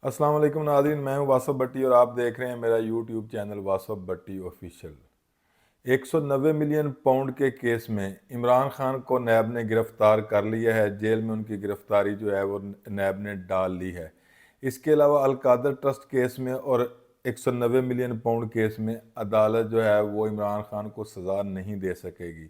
अस्सलाम वालेकुम नाज़रीन, मैं हूं वासफ भट्टी और आप देख रहे हैं मेरा यूट्यूब चैनल वासफ भट्टी ऑफिशियल। 190 मिलियन पाउंड के केस में इमरान खान को नैब ने गिरफ्तार कर लिया है। जेल में उनकी गिरफ्तारी जो है वो नैब ने डाल ली है। इसके अलावा अलकादर ट्रस्ट केस में और 190 मिलियन पाउंड केस में अदालत जो है वो इमरान खान को सज़ा नहीं दे सकेगी।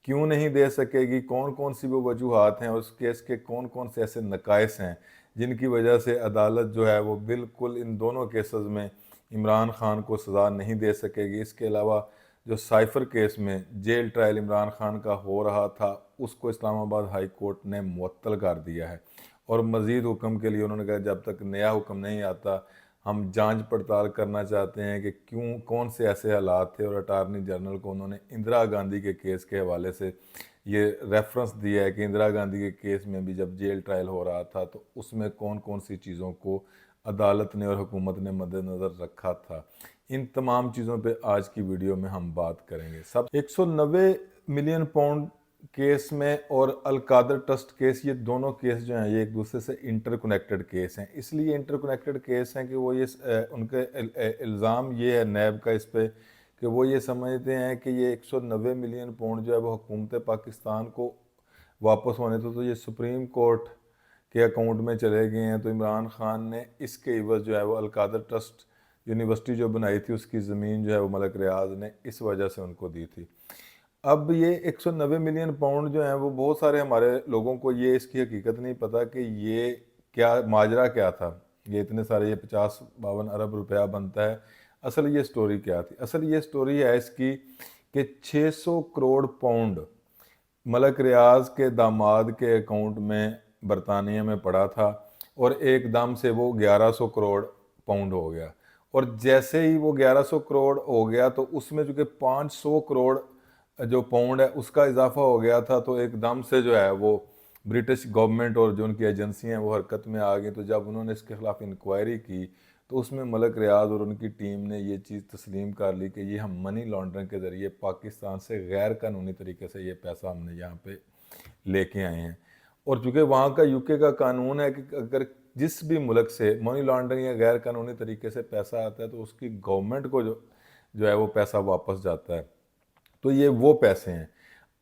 क्यों नहीं दे सकेगी, कौन कौन सी वो वजूहात हैं, उस केस के कौन कौन से ऐसे नकाइस हैं जिनकी वजह से अदालत जो है वो बिल्कुल इन दोनों केसेस में इमरान खान को सज़ा नहीं दे सकेगी। इसके अलावा जो साइफ़र केस में जेल ट्रायल इमरान खान का हो रहा था उसको इस्लामाबाद हाई कोर्ट ने मुअत्तल कर दिया है और मज़ीद हुक्म के लिए उन्होंने कहा जब तक नया हुक्म नहीं आता हम जांच पड़ताल करना चाहते हैं कि क्यों कौन से ऐसे हालात थे। और अटारनी जनरल को उन्होंने इंदिरा गांधी के केस के हवाले से ये रेफरेंस दिया है कि इंदिरा गांधी के केस में भी जब जेल ट्रायल हो रहा था तो उसमें कौन कौन सी चीज़ों को अदालत ने और हुकूमत ने मद्देनज़र रखा था। इन तमाम चीज़ों पे आज की वीडियो में हम बात करेंगे। सब 190 मिलियन पाउंड केस में और अलकादर ट्रस्ट केस, ये दोनों केस जो हैं ये एक दूसरे से इंटरकनेक्टेड केस हैं। इसलिए इंटरकनेक्टेड केस हैं कि वो ये उनके इल्ज़ाम ये है नैब का इस पे कि वो ये समझते हैं कि ये 190 मिलियन पाउंड जो है वो हुकूमत पाकिस्तान को वापस होने थे तो ये सुप्रीम कोर्ट के अकाउंट में चले गए हैं। तो इमरान खान ने इसके इवज़ जो है वो अलकादर ट्रस्ट यूनिवर्सिटी जो बनाई थी उसकी ज़मीन जो है वो मलक रियाज ने इस वजह से उनको दी थी। अब ये 190 मिलियन पाउंड जो हैं वो बहुत सारे हमारे लोगों को ये इसकी हकीकत नहीं पता कि ये क्या माजरा क्या था। ये इतने सारे ये 50-52 अरब रुपया बनता है। असल ये स्टोरी क्या थी? असल ये स्टोरी है इसकी कि 600 करोड़ पाउंड मलक रियाज के दामाद के अकाउंट में बरतानिया में पड़ा था और एकदम से वो 1100 करोड़ पाउंड हो गया। और जैसे ही वो 1100 करोड़ हो गया तो उसमें चूँकि 500 करोड़ जो पाउंड है उसका इजाफा हो गया था तो एकदम से जो है वो ब्रिटिश गवर्नमेंट और जो उनकी एजेंसियां हैं वो हरकत में आ गई। तो जब उन्होंने इसके खिलाफ इंक्वायरी की तो उसमें मलक रियाज और उनकी टीम ने ये चीज़ तस्लीम कर ली कि ये हम मनी लॉन्ड्रिंग के ज़रिए पाकिस्तान से गैर कानूनी तरीके से ये पैसा हमने यहाँ पे लेके आए हैं। और चूँकि वहाँ का यूके का कानून है कि अगर जिस भी मुल्क से मनी लॉन्ड्रिंग या गैर कानूनी तरीके से पैसा आता है तो उसकी गवर्नमेंट को जो जो है वो पैसा वापस जाता है। तो ये वो पैसे हैं।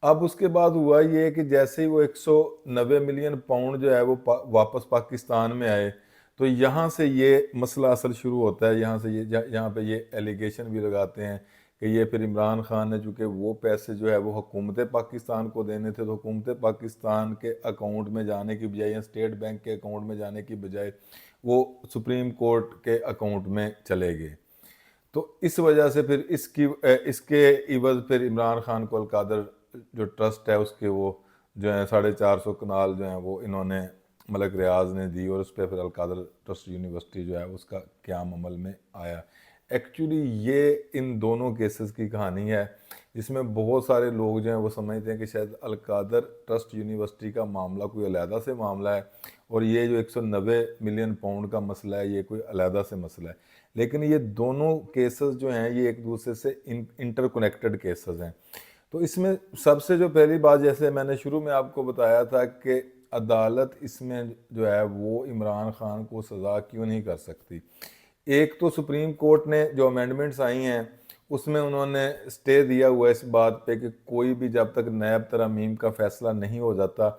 अब उसके बाद हुआ ये कि जैसे ही वो 190 मिलियन पाउंड जो है वो वापस पाकिस्तान में आए तो यहाँ से ये मसला असल शुरू होता है। यहाँ से ये यहाँ पे ये एलिगेशन भी लगाते हैं कि ये फिर इमरान खान ने चूँकि वो पैसे जो है वो हुकूमत पाकिस्तान को देने थे तो हुकूमत पाकिस्तान के अकाउंट में जाने की बजाय या स्टेट बैंक के अकाउंट में जाने की बजाय वो सुप्रीम कोर्ट के अकाउंट में चले गए। तो इस वजह से फिर इसके इवज़ फिर इमरान खान को अलकादर जो ट्रस्ट है उसके वो जो है 450 कनाल जो हैं वो इन्होंने मलक रियाज ने दी और उस पर फिर अलकादर ट्रस्ट यूनिवर्सिटी जो है उसका क़याम अमल में आया। एक्चुअली ये इन दोनों केसेस की कहानी है जिसमें बहुत सारे लोग जो हैं वो समझते हैं कि शायद अलकादर ट्रस्ट यूनिवर्सिटी का मामला कोई अलहदा से मामला है और ये जो 190 मिलियन पाउंड का मसला है ये कोई अलहदा से मसला है। लेकिन ये दोनों केसेस जो हैं ये एक दूसरे से इंटरकनेक्टेड केसेस हैं। तो इसमें सबसे जो पहली बात, जैसे मैंने शुरू में आपको बताया था कि अदालत इसमें जो है वो इमरान खान को सज़ा क्यों नहीं कर सकती। एक तो सुप्रीम कोर्ट ने जो अमेंडमेंट्स आई हैं उसमें उन्होंने स्टे दिया हुआ है इस बात पे कि कोई भी जब तक नैब तरमीम का फ़ैसला नहीं हो जाता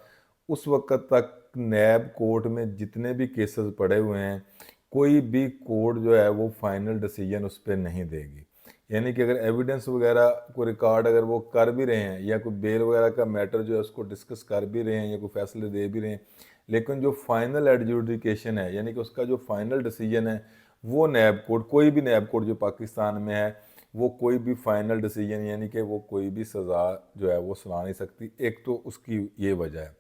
उस वक़्त तक नैब कोर्ट में जितने भी केसेस पड़े हुए हैं कोई भी कोर्ट जो है वो फाइनल डिसीजन उस पर नहीं देगी। यानी कि अगर एविडेंस वगैरह को रिकॉर्ड अगर वो कर भी रहे हैं या कोई बेल वगैरह का मैटर जो है उसको डिस्कस कर भी रहे हैं या कोई फैसले दे भी रहे हैं, लेकिन जो फाइनल एडजुडिकेशन है यानी कि उसका जो फाइनल डिसीजन है वो नैब कोर्ट, कोई भी नैब कोर्ट जो पाकिस्तान में है वो कोई भी फाइनल डिसीजन यानी कि वो कोई भी सज़ा जो है वो सुना नहीं सकती। एक तो उसकी ये वजह है।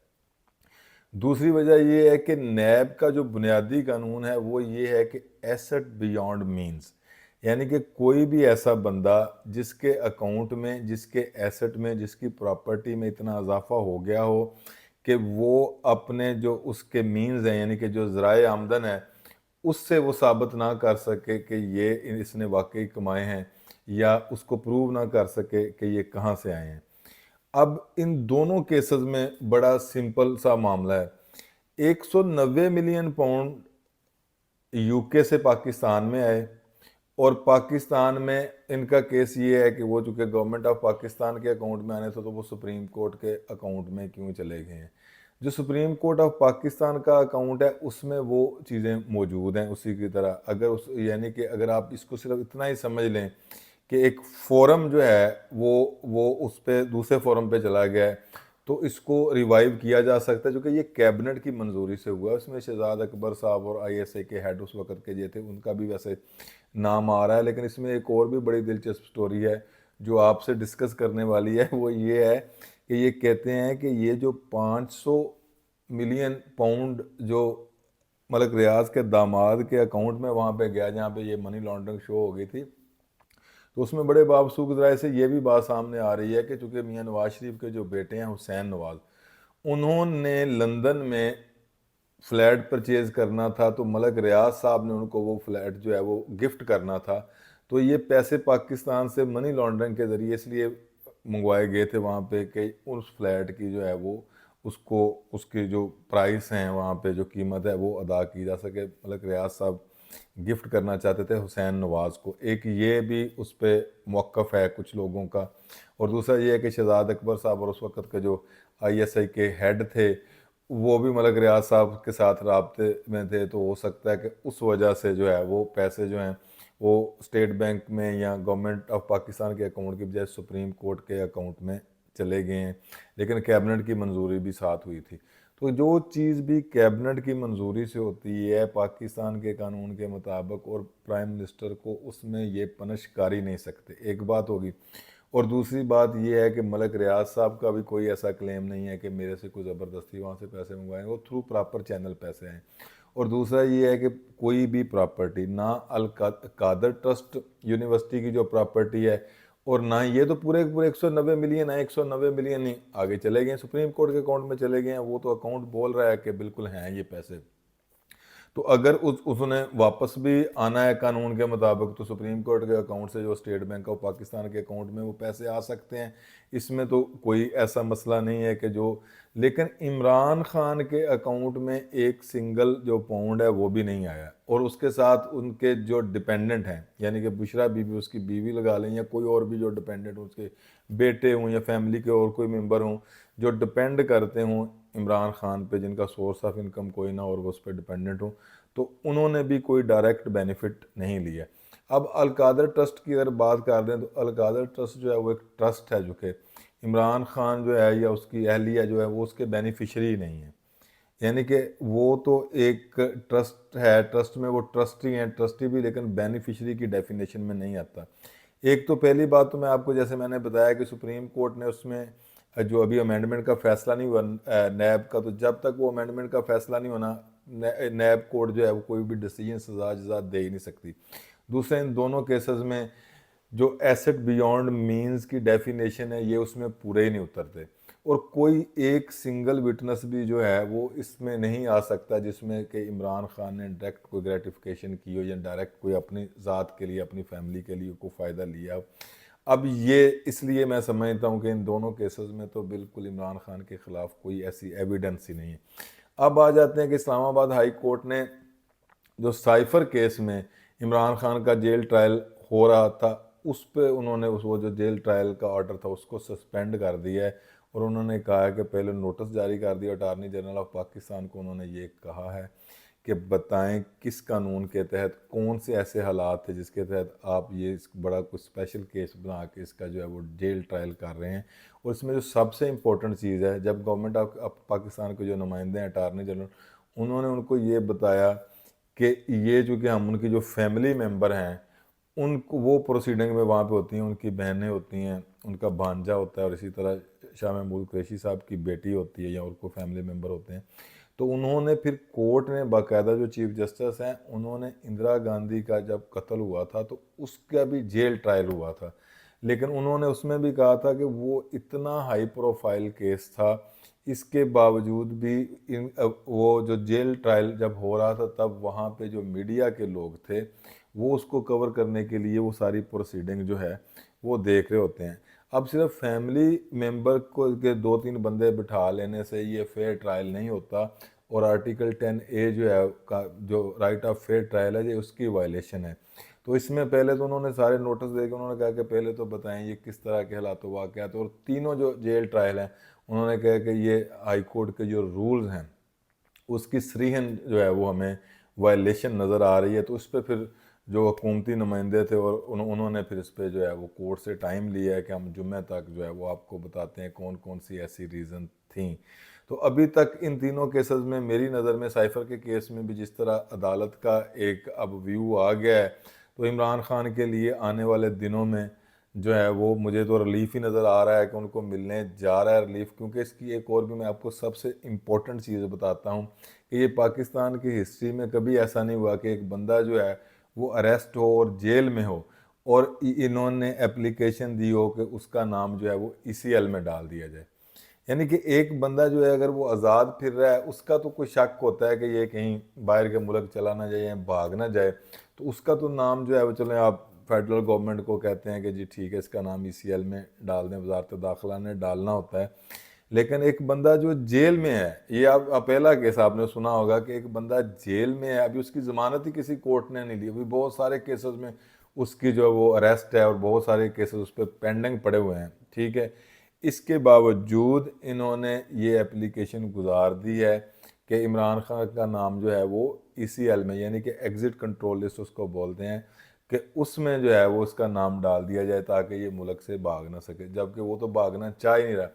दूसरी वजह ये है कि नैब का जो बुनियादी कानून है वो ये है कि एसेट बियॉन्ड मींस, यानी कि कोई भी ऐसा बंदा जिसके अकाउंट में, जिसके एसेट में, जिसकी प्रॉपर्टी में इतना इजाफा हो गया हो कि वो अपने जो उसके मींस हैं यानी कि जो ज़राए आमदन है उससे वो साबित ना कर सके कि ये इसने वाकई कमाए हैं या उसको प्रूव ना कर सके कि ये कहाँ से आए हैं। अब इन दोनों केसेस में बड़ा सिंपल सा मामला है। 190 मिलियन पाउंड यूके से पाकिस्तान में आए, और पाकिस्तान में इनका केस ये है कि वो चूँकि गवर्नमेंट ऑफ पाकिस्तान के अकाउंट में आने थे तो वो सुप्रीम कोर्ट के अकाउंट में क्यों चले गए हैं। जो सुप्रीम कोर्ट ऑफ पाकिस्तान का अकाउंट है उसमें वो चीज़ें मौजूद हैं उसी की तरह। अगर उस यानी कि अगर आप इसको सिर्फ इतना ही समझ लें कि एक फोरम जो है वो उस पर दूसरे फोरम पे चला गया है, तो इसको रिवाइव किया जा सकता है, जो कि ये कैबिनेट की मंजूरी से हुआ है। उसमें शहजाद अकबर साहब और आईएसआई के हेड उस वक्त के जो थे उनका भी वैसे नाम आ रहा है, लेकिन इसमें एक और भी बड़ी दिलचस्प स्टोरी है जो आपसे डिस्कस करने वाली है। वो ये है कि ये कहते हैं कि ये जो 500 मिलियन पाउंड जो मलिक रियाज के दामाद के अकाउंट में वहाँ पे गया जहाँ पे ये मनी लॉन्ड्रिंग शो हो गई थी, तो उसमें बड़े बावसूख राय से ये भी बात सामने आ रही है कि चूँकि मियाँ नवाज शरीफ के जो बेटे हैं हुसैन नवाज, उन्होंने लंदन में फ्लैट परचेज़ करना था, तो मलिक रियाज साहब ने उनको वो फ्लैट जो है वो गिफ्ट करना था। तो ये पैसे पाकिस्तान से मनी लॉन्ड्रिंग के ज़रिए इसलिए मंगवाए गए थे वहाँ पे कि उस फ्लैट की जो है वो उसको उसकी जो प्राइस हैं वहाँ पे जो कीमत है वो अदा की जा सके। मलिक रियाज साहब गिफ्ट करना चाहते थे हुसैन नवाज़ को। एक ये भी उस पर मौक़िफ़ है कुछ लोगों का। और दूसरा ये है कि शहजाद अकबर साहब और उस वक़्त के जो आईएसआई के हेड थे वो भी मलिक रियाज साहब के साथ राब्ते में थे, तो हो सकता है कि उस वजह से जो है वो पैसे जो हैं वो स्टेट बैंक में या गवर्नमेंट ऑफ पाकिस्तान के अकाउंट की बजाय सुप्रीम कोर्ट के अकाउंट में चले गए हैं, लेकिन कैबिनेट की मंजूरी भी साथ हुई थी। तो जो चीज़ भी कैबिनेट की मंजूरी से होती है पाकिस्तान के कानून के मुताबिक, और प्राइम मिनिस्टर को उसमें ये पनिश कर ही नहीं सकते, एक बात होगी। और दूसरी बात ये है कि मलिक रियाज साहब का भी कोई ऐसा क्लेम नहीं है कि मेरे से कोई ज़बरदस्ती वहाँ से पैसे मंगवाएंगे, वो थ्रू प्रॉपर चैनल पैसे हैं। और दूसरा ये है कि कोई भी प्रॉपर्टी ना अल कादर ट्रस्ट यूनिवर्सिटी की जो प्रॉपर्टी है, और ना ये तो पूरे पूरे 190 मिलियन है, 190 मिलियन ही आगे चले गए सुप्रीम कोर्ट के अकाउंट में चले गए हैं। वो तो अकाउंट बोल रहा है कि बिल्कुल हैं ये पैसे। तो अगर उसने वापस भी आना है कानून के मुताबिक तो सुप्रीम कोर्ट के अकाउंट से जो स्टेट बैंक ऑफ पाकिस्तान के अकाउंट में वो पैसे आ सकते हैं, इसमें तो कोई ऐसा मसला नहीं है कि जो। लेकिन इमरान खान के अकाउंट में एक सिंगल जो पाउंड है वो भी नहीं आया, और उसके साथ उनके जो डिपेंडेंट हैं यानी कि बुशरा बीबी उसकी बीवी लगा लें या कोई और भी जो डिपेंडेंट उसके बेटे हों या फैमिली के और कोई मेम्बर हों जो डिपेंड करते हों इमरान खान पे, जिनका सोर्स ऑफ इनकम कोई ना और वो उस पर डिपेंडेंट हो, तो उन्होंने भी कोई डायरेक्ट बेनिफिट नहीं लिया। अब अल कादर ट्रस्ट की अगर बात कर दें तो अल कादर ट्रस्ट जो है वो एक ट्रस्ट है जो कि इमरान खान जो है या उसकी अहलिया जो है वो उसके बेनिफिशरी नहीं है, यानी कि वो तो एक ट्रस्ट है, ट्रस्ट में वो ट्रस्टी हैं, ट्रस्टी भी, लेकिन बेनिफिशरी की डेफिनेशन में नहीं आता। एक तो पहली बात तो मैं आपको जैसे मैंने बताया कि सुप्रीम कोर्ट ने उसमें जो अभी अमेंडमेंट का फैसला नहीं हुआ नैब का, तो जब तक वो अमेंडमेंट का फैसला नहीं होना नैब कोर्ट जो है वो कोई भी डिसीजन सजा जजा दे ही नहीं सकती। दूसरे इन दोनों केसेस में जो एसेट बियॉन्ड मींस की डेफिनेशन है ये उसमें पूरे ही नहीं उतरते, और कोई एक सिंगल विटनेस भी जो है वो इसमें नहीं आ सकता जिसमें कि इमरान खान ने डायरेक्ट कोई ग्रेटिफिकेशन की हो या डायरेक्ट कोई अपनी ज़ात के लिए अपनी फैमिली के लिए कोई फ़ायदा लिया हो। अब ये इसलिए मैं समझता हूँ कि इन दोनों केसेस में तो बिल्कुल इमरान खान के ख़िलाफ़ कोई ऐसी एविडेंस ही नहीं है। अब आ जाते हैं कि इस्लामाबाद हाई कोर्ट ने जो साइफर केस में इमरान खान का जेल ट्रायल हो रहा था उस पर उन्होंने वो जो जेल ट्रायल का ऑर्डर था उसको सस्पेंड कर दिया है, और उन्होंने कहा है कि पहले नोटिस जारी कर दिया अटारनी जनरल ऑफ पाकिस्तान को। उन्होंने ये कहा है कि बताएं किस कानून के तहत कौन से ऐसे हालात थे जिसके तहत आप ये बड़ा कुछ स्पेशल केस बना के इसका जो है वो जेल ट्रायल कर रहे हैं। और इसमें जो सबसे इम्पोर्टेंट चीज़ है, जब गवर्नमेंट ऑफ पाकिस्तान के जो नुमाइंदे हैं अटारनी जनरल, उन्होंने उनको ये बताया कि ये जो कि हम उनकी जो फैमिली मेम्बर हैं उनको वो प्रोसीडिंग में वहाँ पे होती हैं, उनकी बहनें होती हैं, उनका भांजा होता है, और इसी तरह शाह महमूद कुरैशी साहब की बेटी होती है या और कोई फैमिली मेम्बर होते हैं। तो उन्होंने फिर कोर्ट ने बाकायदा जो चीफ जस्टिस हैं उन्होंने इंदिरा गांधी का जब कत्ल हुआ था तो उसका भी जेल ट्रायल हुआ था, लेकिन उन्होंने उसमें भी कहा था कि वो इतना हाई प्रोफाइल केस था, इसके बावजूद भी वो जो जेल ट्रायल जब हो रहा था तब वहाँ पे जो मीडिया के लोग थे वो उसको कवर करने के लिए वो सारी प्रोसीडिंग जो है वो देख रहे होते हैं। अब सिर्फ फैमिली मेम्बर को के 2-3 बंदे बिठा लेने से ये फेयर ट्रायल नहीं होता, اور آرٹیکل 10A جو ہے جو رائٹ آف فیئر ٹرائل ہے یہ اس کی وائلیشن ہے۔ تو اس میں پہلے تو انہوں نے سارے نوٹس دے کے انہوں نے کہا کہ پہلے تو بتائیں یہ کس طرح کے حالات و واقعات، اور تینوں جو جیل ٹرائل ہیں انہوں نے کہا کہ یہ ہائی کورٹ کے جو رولز ہیں اس کی صریحاً جو ہے وہ ہمیں وائلیشن نظر آ رہی ہے۔ تو اس پہ پھر جو حکومتی نمائندے تھے اور انہوں نے پھر اس پہ جو ہے وہ کورٹ سے ٹائم لیا ہے کہ ہم جمعہ تک جو ہے وہ آپ کو بتاتے ہیں کون کون سی ایسی ریزن تھیں۔ تو ابھی تک ان تینوں کیسز میں میری نظر میں سائفر کے کیس میں بھی جس طرح عدالت کا ایک اب ویو آ گیا ہے، تو عمران خان کے لیے آنے والے دنوں میں جو ہے وہ مجھے تو ریلیف ہی نظر آ رہا ہے کہ ان کو ملنے جا رہا ہے ریلیف، کیونکہ اس کی ایک اور بھی میں آپ کو سب سے امپورٹنٹ چیز بتاتا ہوں کہ یہ پاکستان کی ہسٹری میں کبھی ایسا نہیں ہوا کہ ایک بندہ جو ہے وہ اریسٹ ہو اور جیل میں ہو اور انہوں نے اپلیکیشن دی ہو کہ اس کا نام جو ہے وہ ECL میں ڈال دیا جائے۔ یعنی کہ ایک بندہ جو ہے اگر وہ آزاد پھر رہا ہے اس کا تو کوئی شک ہوتا ہے کہ یہ کہیں باہر کے ملک چلا نہ جائے یا بھاگ نہ جائے، تو اس کا تو نام جو ہے وہ چلیں آپ فیڈرل گورنمنٹ کو کہتے ہیں کہ جی ٹھیک ہے اس کا نام ECL میں ڈال دیں، وزارت داخلہ نے ڈالنا ہوتا ہے۔ لیکن ایک بندہ جو جیل میں ہے، یہ آپ پہلا کیس آپ نے سنا ہوگا کہ ایک بندہ جیل میں ہے، ابھی اس کی ضمانت ہی کسی کورٹ نے نہیں لی، ابھی بہت سارے کیسز میں اس کی جو وہ اریسٹ ہے اور بہت سارے کیسز اس پہ پینڈنگ پڑے ہوئے ہیں، ٹھیک ہے۔ اس کے باوجود انہوں نے یہ اپلیکیشن گزار دی ہے کہ عمران خان کا نام جو ہے وہ ECL میں، یعنی کہ ایگزٹ کنٹرول لسٹ اس کو بولتے ہیں، کہ اس میں جو ہے وہ اس کا نام ڈال دیا جائے تاکہ یہ ملک سے بھاگ نہ سکے، جبکہ وہ تو بھاگنا چاہ ہی نہیں رہا۔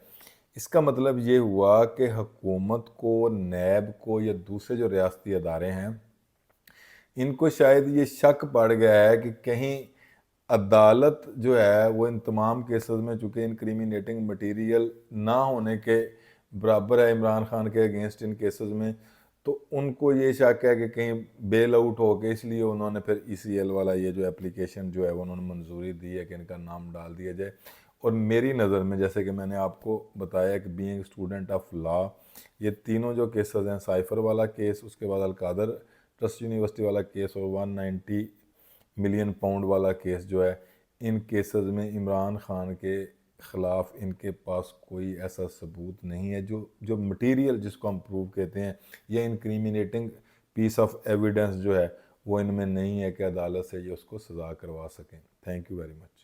اس کا مطلب یہ ہوا کہ حکومت کو، نیب کو یا دوسرے جو ریاستی ادارے ہیں ان کو شاید یہ شک پڑ گیا ہے کہ کہیں عدالت جو ہے وہ ان تمام کیسز میں چونکہ انکریمینیٹنگ مٹیریل نہ ہونے کے برابر ہے عمران خان کے اگینسٹ ان کیسز میں، تو ان کو یہ شک ہے کہ کہیں بیل آؤٹ ہو کے، اس لیے انہوں نے پھر ECL والا یہ جو اپلیکیشن جو ہے وہ انہوں نے منظوری دی ہے کہ ان کا نام ڈال دیا جائے۔ اور میری نظر میں جیسے کہ میں نے آپ کو بتایا کہ بینگ اسٹوڈنٹ آف لا، یہ تینوں جو کیسز ہیں، سائفر والا کیس، اس کے بعد القادر ٹرسٹ یونیورسٹی والا کیس اور 190 ملین پاؤنڈ والا کیس جو ہے، ان کیسز میں عمران خان کے خلاف ان کے پاس کوئی ایسا ثبوت نہیں ہے جو مٹیریل جس کو ہم پروو کہتے ہیں، یا انکریمینیٹنگ پیس آف ایویڈنس جو ہے وہ ان میں نہیں ہے کہ عدالت سے یہ اس کو سزا کروا سکیں۔ Thank you very much.